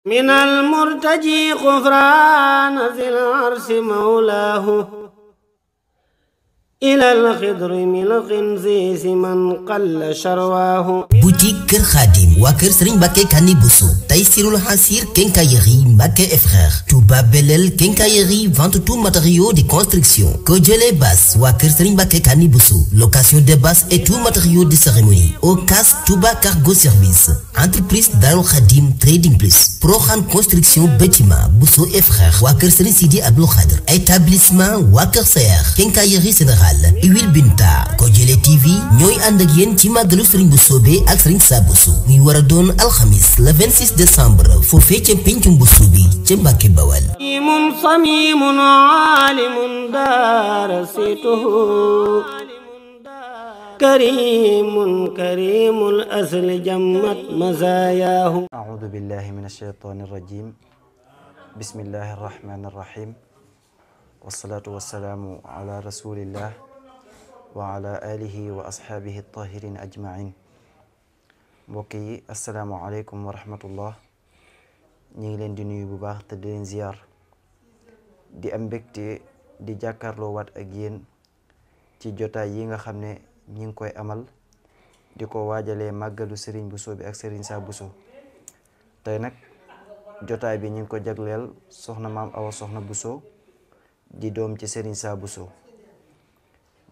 من المرتجي غفران ذي العرش مولاه إلى الخضر من الخنزيس من قل شرواه. boutique Kër Khadim waa kër Serigne Mbacké Kani Bousso Taysirul Hassir Quincaillerie Mbacké et frères Touba Belel Quincaillerie vente tout matériaux de construction Kodiolé Bass waa kër Serigne Mbacké Kani Bousso location de basse et tout matériaux de cérémonie Ocas Touba Cargo Service entreprise Darou Khadim Trading Plus Proxan Construction Bâtiment Bousso et frères waa kër Serigne Sidi Abdou Khadr établissement waa kër Sayer Quincaillerie Générale Huile Binta Kodiolé TV ñooy ànd ak yéen ci màggalu Serigne Bousso bi ak Serigne Sa Bousso muy war a doon alxamis le 26 décembre foofee ca pencum Bousso bi ca Mbàkke Bawal. صميم عالم دارسته كريم الأصل جمت مزاياه. أعوذ بالله من الشيطان الرجيم بسم الله الرحمن الرحيم والصلاة والسلام على رسول الله وعلى آله وأصحابه الطاهرين أجمعين. mbokk yi asalaamaaleykum wa rahmatullah ñu ngi leen di nuyu bu baax te di leen ziar di am mbégte di jàkkaarloo waat ak yéen ci jotaay yi nga xam ne ñi ngi koy amal di ko waajalee màggalu Serigne Bousso bi ak Serigne Sa Bousso tey nag jotaay bi ñu ngi ko jagleel soxna maam Awa Soxna Bousso di doom ci Serigne Sa Bousso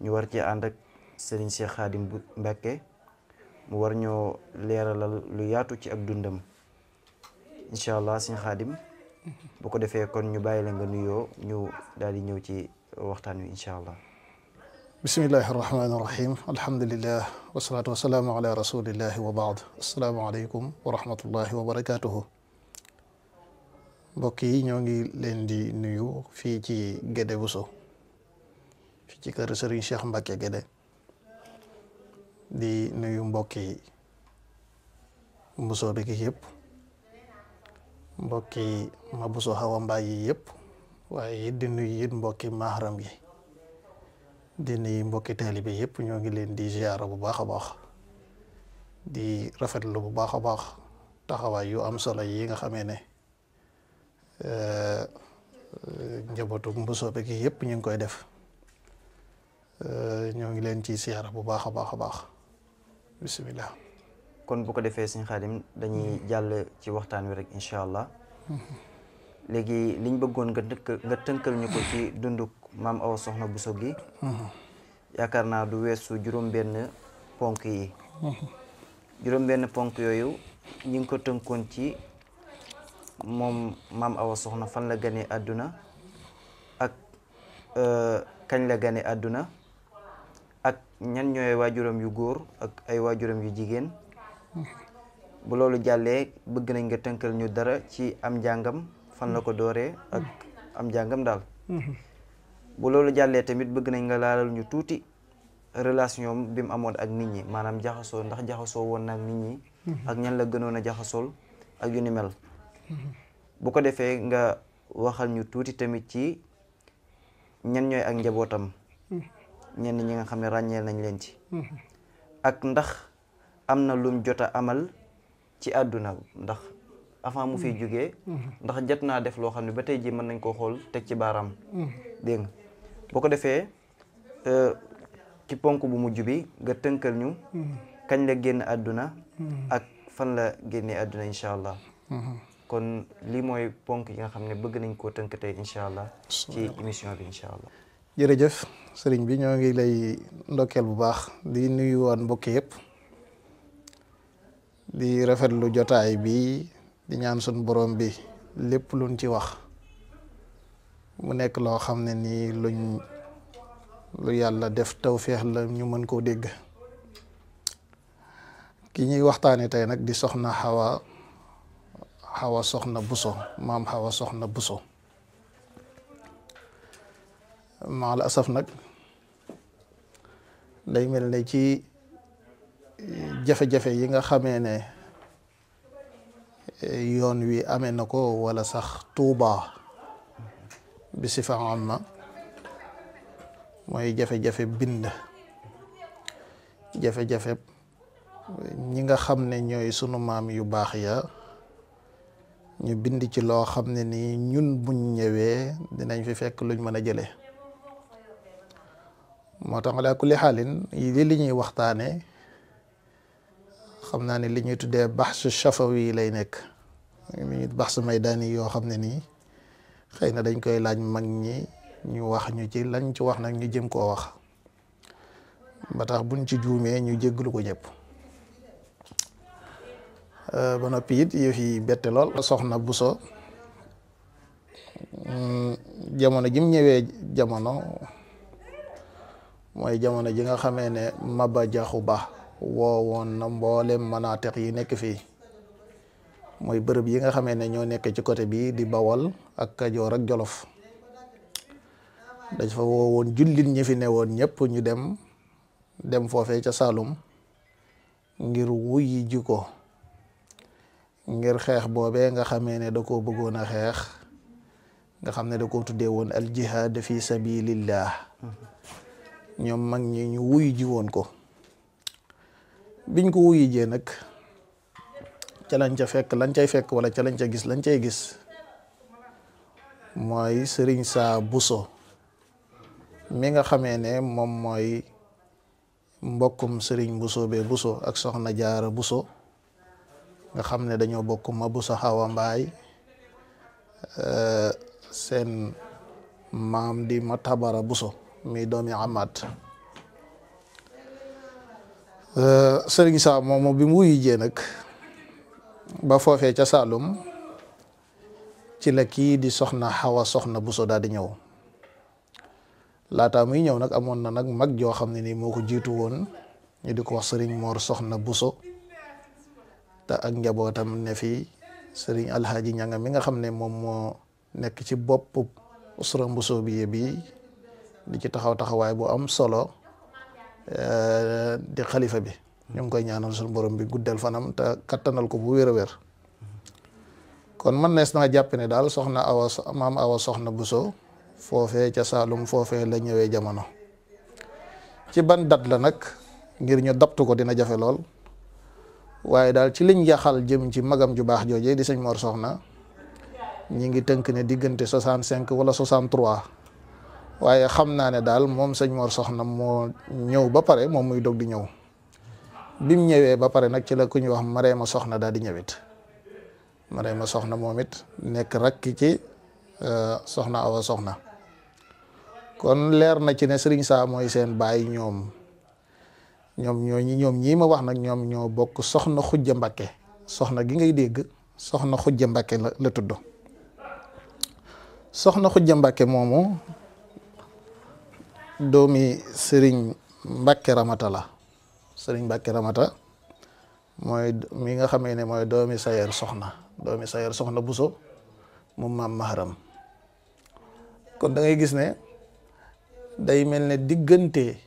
ñu war ci ànd ak Serigne Cheikh Khadim Mbacké mu war ñoo leeralal lu yaatu ci ak dundam incha allah Serigne Khadim bu ko defee kon ñu bàyyi la nga nuyoo ñu daal di ñëw ci waxtaan wi incha allah. bismillahi irrahmani irrahim alhamdulillah wasalaatu wasalaamu ala rasulillahi wa baad assalaamu aleykum wa rahmatullahi wa barakatuhu. mbokk yi ñoo ngi leen di nuyu fii ci Guédé Bousso fii ci kër Serigne Cheikh Mbacké Guédé di nuyu mbokki Bousso bi yëpp mbokki ma Bousso Hawa Mbaay yi yëpp waaye di nuyu it mbokki mahram yi di nuyu mbokki taalibe yëpp ñoo ngi leen di ziyaara bu baax a baax di rafetlu bu baax a baax taxawaay yu am solo yi nga xamee ne njabootu Bousso bi yëpp ñu ngi koy def ñoo ngi leen ci ziyaara bu baax a baax a baax bismillah. kon bu ko defee Serigne Khadim dañuy jàll ci waxtaan wi rek incha allah léegi liñ bëggoon nga tënkal ñu ko ci dunduk maam Awa Soxna Bousso gi yaakaar naa du weesu juróom-benn ponk yi juróom-benn ponk yooyu ñi ngi ko tënkoon ci moom maam Awa Soxna fan la gane àdduna ak kañ la gane àdduna ak ñan ñooy waajuram yu góor ak ay waajuram yu jigéen bu loolu jàllee bëgg nañ nga tënkal ñu dara ci am njàngam fan la ko dooree ak am njàngam daal bu loolu jàllee tamit bëgg nañ nga laalal ñu tuuti relation bi mu amoon ak nit ñi maanaam jaxasoo ndax jaxasoo woon na ak nit ñi ak ñan la gënoon a jaxasool ak yu ni mel bu ko defee nga waxal ñu tuuti tamit ci ñan ñooy ak njabootam ñenn ñi nga xam ne ràññeel nañ leen ci ak ndax am na lum jot a amal ci àdduna ndax avant mu fiy jógee ndax jot naa def loo xam ne ba tey ji mën nañ koo xool teg ci baaraam dégg nga boo ko defee ci ponk bu mujj bi nga tënkal ñu kañ la génn àdduna ak fan la génnee àdduna incha allah kon lii mooy ponk yi nga xam ne bëgg nañ koo tënk tey incha allah ci émission bi incha allah. jërëjëf sëriñ bi ñoo ngi lay ndokkeel bu baax di nuyuwaat mbokk yëpp di rafetlu jotaay bi di ñaan sun borom bi lépp luñ ci wax mu nekk loo xam ne nii lu yàlla def tawféex la ñu mën koo dégg. ki ñuy waxtaane tey nag di soxna Awa Soxna Bousso maam Awa Soxna Bousso maal asaf nag day mel ne ci jafe-jafe yi nga xamee ne yoon wi amee na ko wala sax Tuuba bi si fa am ma mooy jafe-jafe bind jafe-jafe ñi nga xam ne ñooy sunu maam yu baax ya ñu bind ci loo xam ne nii ñun buñ ñëwee dinañ fi fekk luñ mën a jëlee. moo tax ala kulli xaalin li ñuy waxtaane xam naa ne li ñuy tuddee baxsu shafawi lay nekk mi baxsu maydaani yoo xam ne nii xëy na dañ koy laaj mag ñi ñu wax ñu ci lañ ci wax nag ñu jëm koo wax ba tax buñ ci juumee ñu jégglu ko ñëpp. ba noppi it yëf yi bette lool. Soxna Buso jamono jim ñëwee jamono mooy jamono ji nga xamee ne Maba Jaxu Ba woowoon na mboolem manaateq yi nekk fii mooy bërëb yi nga xamee ne ñoo nekk ci côté bi di Bawol ak Kajoor ak Jolof. dañ fa woowoon jullit ñi fi ne woon ñëpp ñu dem foofee ca Saalum ngir wuyi ji ko ngir xeex boobee nga xamee ne da koo bëggoon a xeex nga xam ne da koo tuddee woon al jihaad fi sabilillah ñoom mag ñi ñu wuyu ji woon ko. biñ ko wuyu jee nag ca lañ ca fekk lañ cay fekk wala ca lañ ca gis lañ cay gis mooy Sëriñ Saa Buso mi nga xamee ne moom mooy mbokkum Sëriñ Buso be Buso ak Soxna Jaara Buso nga xam ne dañoo bokk ma Buso Xawa Mbaay seen maam di ma Tabara Buso mi doomi Amaat. Sëriñ Saa moomu bi mu wuyu jee nag ba foofee ca Saalum ci la kii di Soxna Xawa Soxna Buso daal di ñëw. laataa muy ñëw nag amoon na nag mag joo xam ne nii moo ko jiitu woon ñu di ko wax Sëriñ Moor Soxna Buso te ak njabootam ne fi Sëriñ Alxaaji Ñanga mi nga xam ne moom moo nekk ci bopp usra Buso bi di ci taxawaay bu am solo di xalifa bi. ñu ngi koy ñaanal suñu borom bi guddal fanam te kattanal ko bu wér a wér. kon man nees na nga jàpp ne daal maam Awa Soxna Buso foofee ca Saalum foofee la ñëwee jamono. ci ban dat la nag ngir ñu daptu ko dina jafe lool waaye daal ci liñ yaxal jëm ci magam ju baax joojee di sëñ Mor Soxna ñi ngi tënk ne diggante 65 wala 63 waaye xam naa ne daal moom sëñ Mor Soxna moo ñëw ba pare moom muy dog di ñëw. bim ñëwee ba pare nag ci la ku ñuy wax Mareema Soxna daal di ñëwit Mareema Soxna moom it nekk rakki ci Soxna Awa Soxna. kon leer na ci ne Sëriñ Saa mooy seen baay ñoom ñii ma wax nag ñoom ñoo bokk Soxna Xujja Mbakke soxna gi ngay dégg Soxna Xujja Mbakke la tudd. Soxna Xujja Mbakke moomu doomi Sëriñ Mbakke Ramata la. Sëriñ Mbakke Ramata mooy mi nga xamee ne mooy doomi Sayer Soxna Buso mu maam Maharam. kon da ngay gis ne day mel ne diggante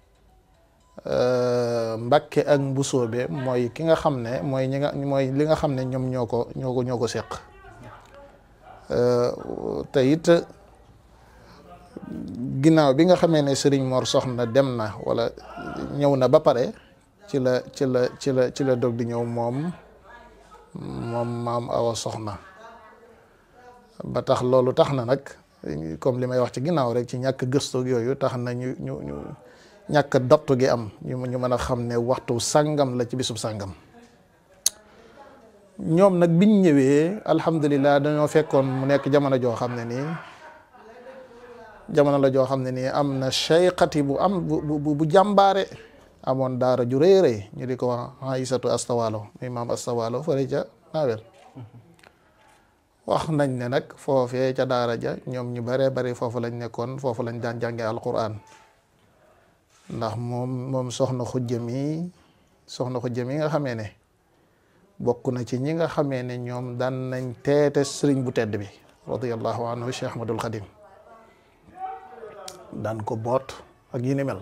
Mbakke ak Mbusoobe mooy ki nga xam ne mooy li nga xam ne ñoom ñoo ko seq. te it ginnaaw bi nga xamee ne Sëriñ Mor Soxna dem na wala ñëw na ba pare ci la dog di ñëw moom maam Awa Soxna ba tax loolu tax na nag comme li may wax ci ginnaaw rek ci ñàkk gëstu yooyu tax na ñu ñàkk daptu gi am ñu mën a xam ne waxtu sàngam la ci bisub sàngam. ñoom nag biñ ñëwee alhamdulilah dañoo fekkoon mu nekk jamono joo xam ne nii am na cheyqati bu jàmbaare amoon daara ju rëy rëy ñu di ko wax Aysatu Astawaalo muy maam Astawaalo fële ca Naawel. wax nañ ne nag foofee ca daara ja ñoom ñu baree bari foofu lañ nekkoon foofu lañ daan jàngee alquran ndax moom soxna xujja mi nga xamee ne bokk na ci ñi nga xamee ne ñoom daan nañ teete sëriñ bu tedd bi radiyallahu anhu Cheikh Ahmadul Xadim daan ko boot ak yi ni mel.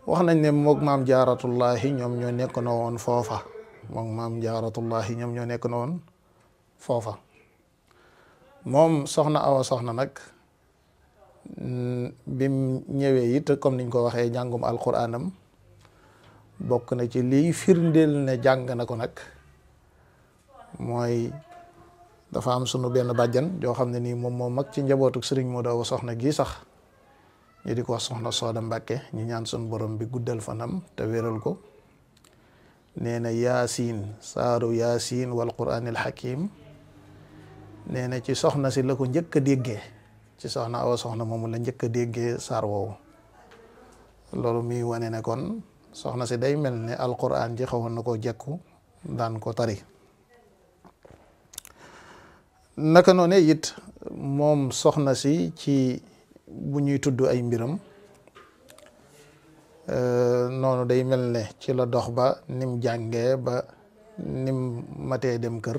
wax nañ ne moog maam jaaratullahi ñoom ñoo nekk na woon foofa moom soxna Awa Soxna nag bim ñëwee it comme niñ ko waxee njàngum alquranam bokk na ci liy firndeel ne jàng na ko nag mooy dafa am sunu benn bàjjan joo xam ne nii moom moo mag ci njabootu sëriñ Modou Awa Soxna gii sax ñu di ko wax soxna Sooda Mbàkke ñu ñaan sunu borom bi guddal fanam te wéral ko. nee na yaasiin saaru yaasiin wal quraanil hakiim nee na ci soxna si la ko njëkk a déggee ci soxna Awa Soxna moomu la njëkk a déggee saar woowu. loolu muy wane ne kon soxna si day mel ne alquran ji xawoon na koo jekku daan ko tari. naka noone it moom soxna si ci bu ñuy tudd ay mbiram noonu day mel ne ci la dox ba nim jàngee ba nim matee dem kër.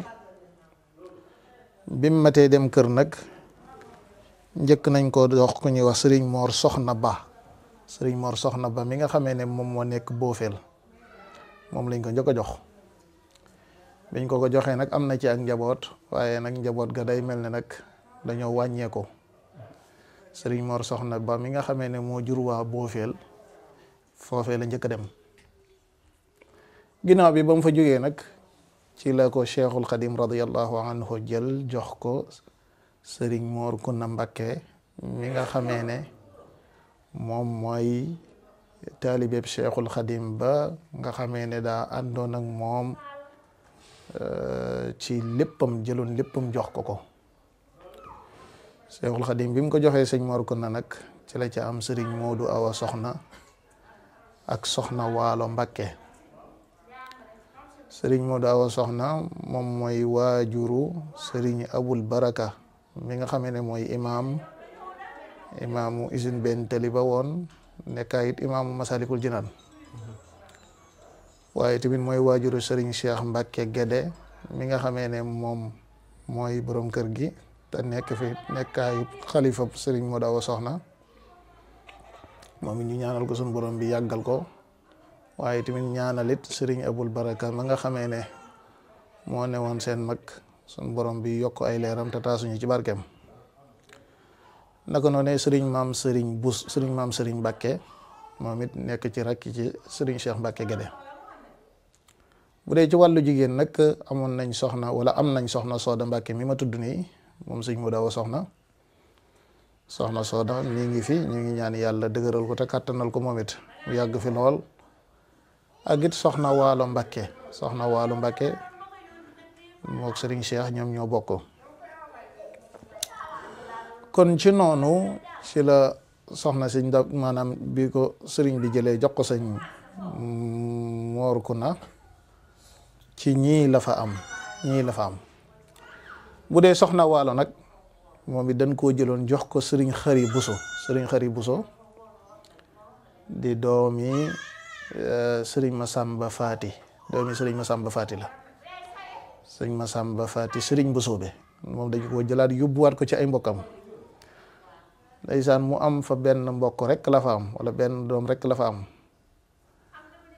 bim matee dem kër nag njëkk nañ ko dox ku ñuy wax sëriñ Moor Soxna Ba. sëriñ Moor Soxna Ba mi nga xamee ne moom moo nekk Boofeel moom lañ ko njëkk a jox. biñ ko joxee nag am na ci ak njaboot waaye nag njaboot ga day mel ne nag dañoo wàññeeku. sëriñ Moor Soxna Ba mi nga xamee ne moo jur waa Boofeel foofee la njëkk a dem. ginnaaw bi ba mu fa jógee nag ci la ko Cheikhul Xadim radiyallahu anhu jël jox ko sëriñ Moor Kunna Mbakke mi nga xamee ne moom mooy taalibeeb Cheikhul Xadim ba nga xamee ne daa àndoon ak moom ci léppam jëloon léppam jox ko. Cheikhul Xadim bi mu ko joxee sëñ Moor Kunna nag ci la ca am sëriñ Modou Awa Soxna ak soxna Waalo Mbakke. sëriñ Modou Awa Soxna moom mooy waajuru sëriñ Abul Baraka mi nga xamee ne mooy imaamu usine benn tali ba woon nekkaayit imaamu Masalikul Jinaan. waaye tamit mooy waajuru sëriñ Cheikh Mbacke Guédé mi nga xamee ne moom mooy borom kër gi te nekk fi nekkaayu xalifa sëriñ Modou Awa Soxna moom it ñu ñaanal ko suñu borom bi yàggal ko. waaye tamit ñaanalit sëriñ Abul Baraka ma nga xamee ne moo ne woon seen mag suñu borom bi yokk ay leeram te taasuñu ci barkeem. naka noonu sëriñ maam sëriñ Mbacke moom it nekk ci rakk ci sëriñ Cheikh Mbacke Guédé. bu dee ci wàllu jigéen nag am nañ soxna Sooda Mbàkke mi ma tudd nii moom sëñ Modou Awa Soxna. soxna Sooda mi ngi fi ñu ngi ñaan yàlla dëgëral ko te kàttanal ko moom it mu yàgg fi lool. ak it soxna Waalo Mbàkke mook sëriñ Cheikh ñoom ñoo bokk. kon ci noonu ci la soxna si maanaam bi ko sëriñ bi jëlee jox ko sëñ Moor Kunna ci ñii la fa am bu dee soxna Waalo nag moom it dañ koo jëloon jox ko sëriñ Xari Buso di doomi sëriñ Masamba Faati la sëriñ Masamba Faati sëriñ Busoobe moom dañ koo jëlaat yóbbuwaat ko ci ay mbokkam. ndeysaan mu am fa benn mbokk rek la fa am wala benn doom rek la fa am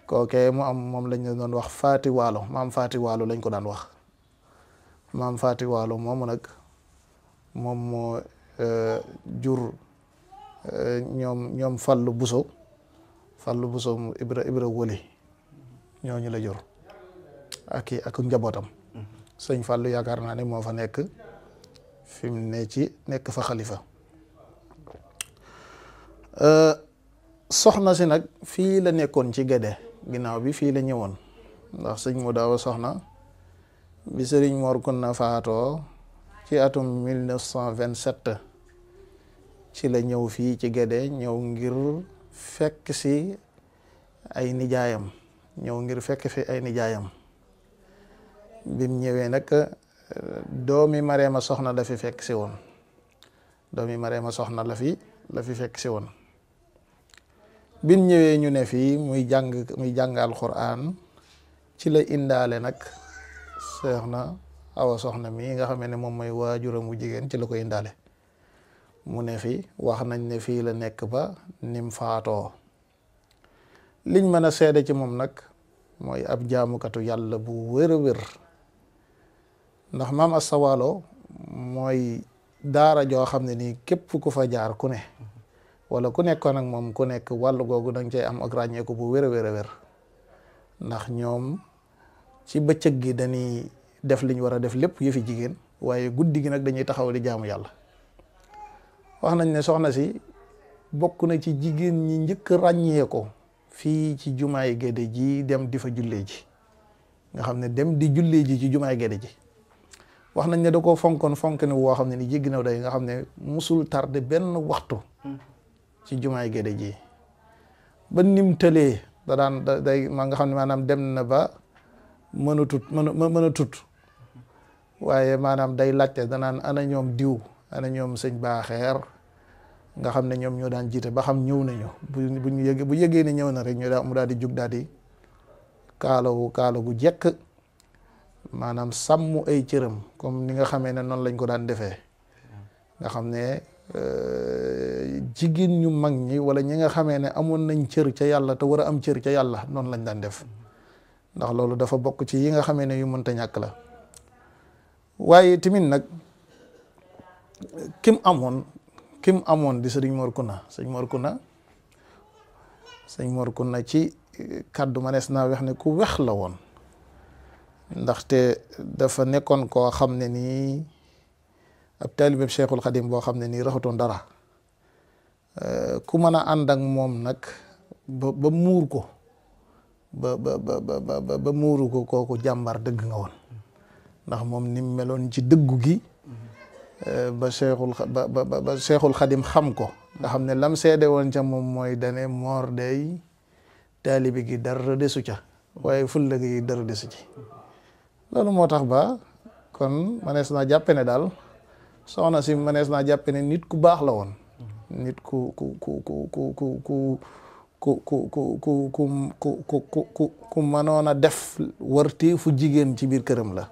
kookee mu am moom lañ doon wax Faati Waalo maam Faati Waalo lañ ko daan wax. maam Faati Waalo moomu nag moom moo jur ñoom Fallu Buso mu Ibra Woli ñooñu la jur ak njabootam. sëñ Fallu yaakaar naa ne moo fa nekk fi mu nekk fa xalifa. soxna si nag fii la nekkoon ci Guédé ginnaaw bi fii la ñëwoon ndax sëñ Modou Awa Soxna bi sëriñ Mor Kunna faatoo ci atum 1927 ci la ñëw fii ci Guédé ñëw ngir fekk si ay nijaayam bim ñëwee nag doomi Mareema Soxna la fi fekk si woon la fi fekk si woon bin ñëwee ñu ne fii muy jàng alxuraan ci la indaale nag Soxna Awa Soxna mi nga xam ne moom mooy waajuram bu jigéen ci la ko indaale mu ne fi wax nañ ne fii la nekk ba nim faatoo. liñ mën a seede ci moom nag mooy ab jaamukatu yàlla bu wér a wér ndax maam Asta Waalo mooy daara joo xam ne nii képp ku fa jaar ku ne wala ku nekkoon ak moom ku nekk wàllu googu danga cay am ak ràññeeku bu wér a wér ndax ñoom ci bëccëg gi dañuy def liñ war a def lépp yëfi jigéen waaye guddi gi nag dañuy taxaw di jaamu yàlla. wax nañ ne soxna si bokk na ci jigéen ñi njëkk ràññee ko fii ci jumaay Gédé ji dem di fa jullee ji nga xam ne dem di jullee ji ci jumaay Gédé ji wax nañ ne da koo fonkoon fonk ne woo xam ne ni jéggi na day nga xam ne musul tardé benn waxtu ci jumaay Gédé ji ba nim tëlee da daan day ma nga xam ne maanaam dem na ba mën a tut waaye maanaam day laajte danaan ana ñoom diw ana ñoom sëñ Baaxeer nga xam ne ñoom ñoo daan jiite ba xam ñëw nañu bu yëgee ne ñëw na rek mu daal di jug daal di kaala gu jekk maanaam sàmm ay cëram comme ni nga xamee ne noonu lañ ko daan defee nga xam ne jigéen ñu mag ñi wala ñi nga xamee ne amoon nañ cër ca yàlla te war a am cër ca yàlla noonu lañ daan def ndax loolu dafa bokk ci yi nga xamee ne yu mënta ñàkk la waaye tamit nag kim amoon di sëriñ Mor Kuna sëñ Mor Kuna ci kàddu manees naa wax ne ku wex la woon ndaxte dafa nekkoon koo xam ne nii ab taalibe Cheikhul Xadim boo xam ne nii raxatoon dara ku mën a ànd ak moom nag ba muur ko ba muuru ko kooku jàmbar dëgg nga woon ndax moom ni mu meloon ci dëggu gi ba Cheikhul Xadim xam ko nga xam ne lam seede woon ca moom mooy dane Mor day taalibe gi dara desu ca waaye fulla gi dara desu ci loolu moo tax ba kon manees naa jàppe ne daal soxna si manees naa jàppe ne nit ku baax la woon nit ku mënoon a def wërti fu jigéen ci biir këram la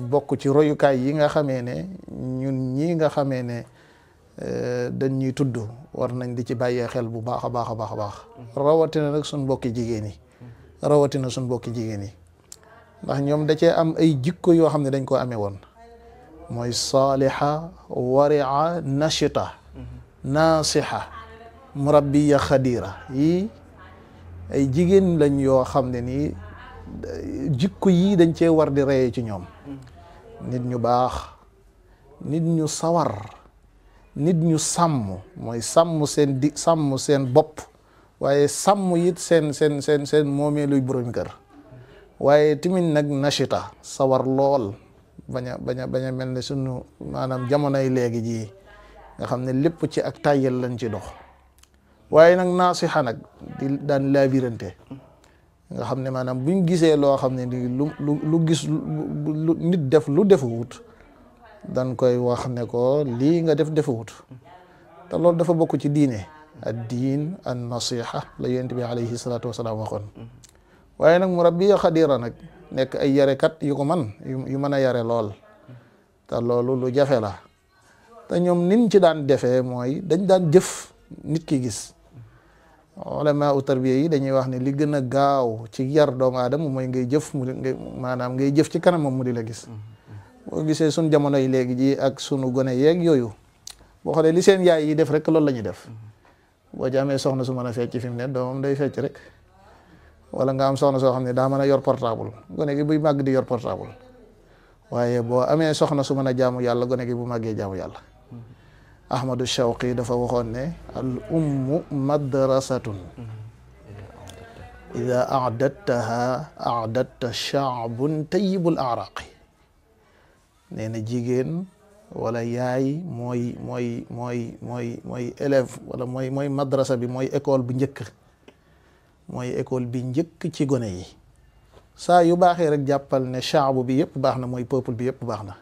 bokk ci royukaay yi nga xamee ne ñun ñii nga xamee ne dañ ñuy tudd war nañ di ci bàyyee xel bu baax a baax a baax a baax rawatina nag suñ mbokki jigéen yi ndax ñoom da cee am ay jikko yoo xam ne dañ ko amee woon mooy saaliha waria nashita nasiha murabbiya xadira yi ay jigéen lañ yoo xam ne nii jikko yii dañ cee war di reye ci ñoom nit ñu baax nit ñu sawar nit ñu sàmm mooy sàmm seen bopp waaye sàmm it seen moomee luy borom kër waaye tamit nag nashita sawar lool bañ a mel ne sunu maanaam jamonoy léegi jii nga xam ne lépp ci ak tàyyel lañ ci dox waaye nag naasixa nag di daan laabirante nga xam ne maanaam buñ gisee loo xam ne ni lu gis lu nit def lu defuwut dañ koy wax ne ko lii nga defuwut te loolu dafa bokk ci diine ad diin an nasiha la yonent bi alayhi salaatu wasalaam waxoon waaye nag murabbiya xadira nag nekk ay yarekat yu ko man yu mën a yare lool te loolu lu jafe la te ñoom nin ci daan defee mooy dañ daan jëf nit ki gis ulama u tarbiya yi dañuy wax ne li gën a gaaw ci yar doomu aadama mooy ngay jëf maanaam ngay jëf ci kanam moom mu di la gis boo gisee sun jamono yi léegi ji ak sunu gone yeeg yooyu boo xoolee li seen yaay yi def rek loolu la ñuy def boo ci amee soxna su mën a fecc fi mu ne doomam day fecc rek wala nga am soxna soo xam ne daa mën a yor portable gone gi buy màgg di yor portable waaye boo amee soxna su mën a jaamu yàlla gone gi bu màggee jaamu yàlla Ahmadu Shawqi dafa waxoon ne al ummu madrasatun ida a'dadtaha a'dadta sha'bun tayyibul a'raqi nee na jigéen wala yaay mooy élève wala mooy madrasa bi mooy école bi njëkk ci gone yi saa yu baaxee rek jàppal ne sha'bu bi yëpp baax na mooy peuple bi yëpp baax na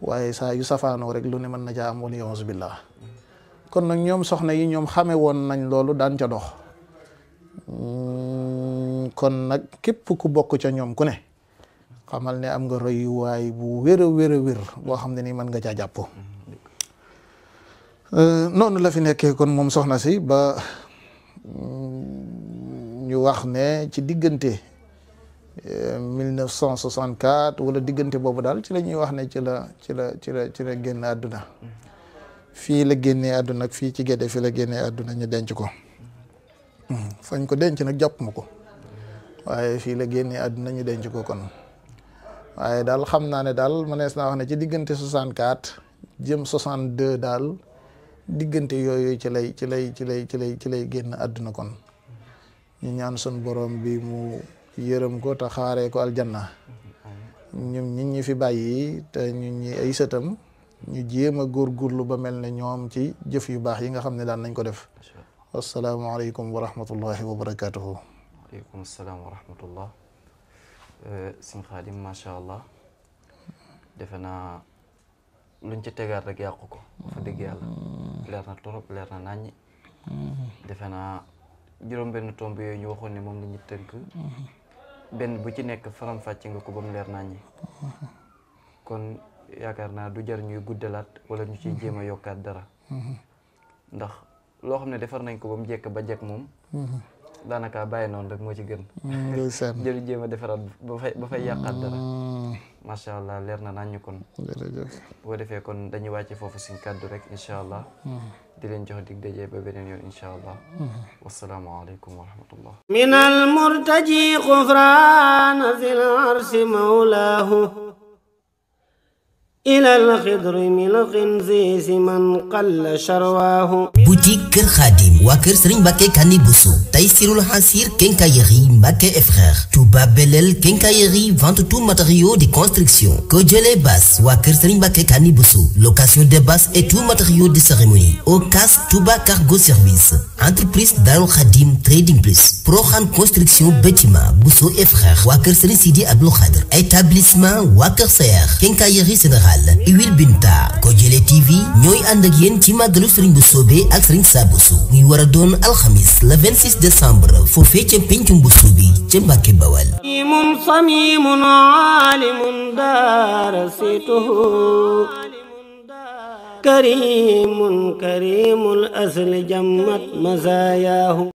waaye saa yu safaanoo rek lu ne mën na caa am wala yawuzu billah kon nag ñoom soxna yi ñoom xame woon nañ loolu daan ca dox kon nag képp ku bokk ca ñoom ku ne xamal ne am nga royuwaay bu wér a wér boo xam ne nii mën nga caa jàpp noonu la fi nekkee kon moom soxna si ba ñu wax ne ci diggante 1964 wala diggante boobu daal ci la ñuy wax ne ci la génn àdduna fii la génnee àdduna ak fii ci Gédé fii la génnee àdduna ñu denc ko fañ ko denc nag jàpp ma ko waaye fii la génnee àdduna ñu denc ko kon waaye daal xam naa ne daal mënees naa wax ne ci diggante 64 jëm 62 daal diggante yooyu ci lay génn àdduna kon ñu ñaan sun borom bi mu yërëm ko te xaaree ko aljanna ñun ñi fi bàyyi te ñun ñi ay sëtam ñu jéem a góorgóorlu ba mel ne ñoom ci jëf yu baax yi nga xam ne daan nañ ko def. asalaamaaleykum wa rahmatullahi wa barakaatuhu. waaleykum salaam wa rahmatullah. Sëñ Xaadim macha allah defe naa luñ ci tegaat rek yàqu ko. fa dëgg yàlla leer na torop leer na naññi. defe naa juróom-benn tomb yooyu ñu waxoon ne moom la ñu tënk. benn bu ci nekk faram-fàcce nga ko ba mu leer naññi. kon yaakaar naa du jar ñuy guddalaat wala ñu ciy jéem a yokkaat dara. ndax loo xam ne defar nañ ko ba mu jekk ba jekk moom. daanaka bàyyi noonu rek moo ci gën. jëri jéem a defaraat ba fay yàqaat dara. macha allah leer na naññu kon. boo defee kon dañuy wàcce foofu suñ kàddu rek incha allah. di leen jox dig daje ba beneen yoon incha allah. wasalaamualeykum wa rahmatullah. min al murtaji xufraana zil arsi mawlaahu ilal xidri mil xinziisi man qalla sharwaahu. boutique Kër Khadim waa kër Serigne Mbacké Kani Bousso Taysirul Hassir Quincaillerie Mbacké et frères Touba Belel Quincaillerie vente tout matériaux de construction Kojole Bass waa kër Serigne Mbacké Kani Bousso location des basses et tout matériaux de cérémonie Ocas Touba Cargo Service entreprise Darou Khadim Trading Plus Proxan construction bâtiment Bousso et frères waa kër Serigne Sidi Abdou Khadr établissement waa kër Sayer Quincaillerie Sénégal Huile Binta Kojole TV ñooy ànd ak yéen ci màggalu Serigne Bousso bi ak Serigne Sa Bousso muy war a doon alxamis le 26 décembre foofee ca pencum Bousso bi ca Mbàkke Bawal. samimun alimun darasituhu karimun karimul asli jammat mazayaahu.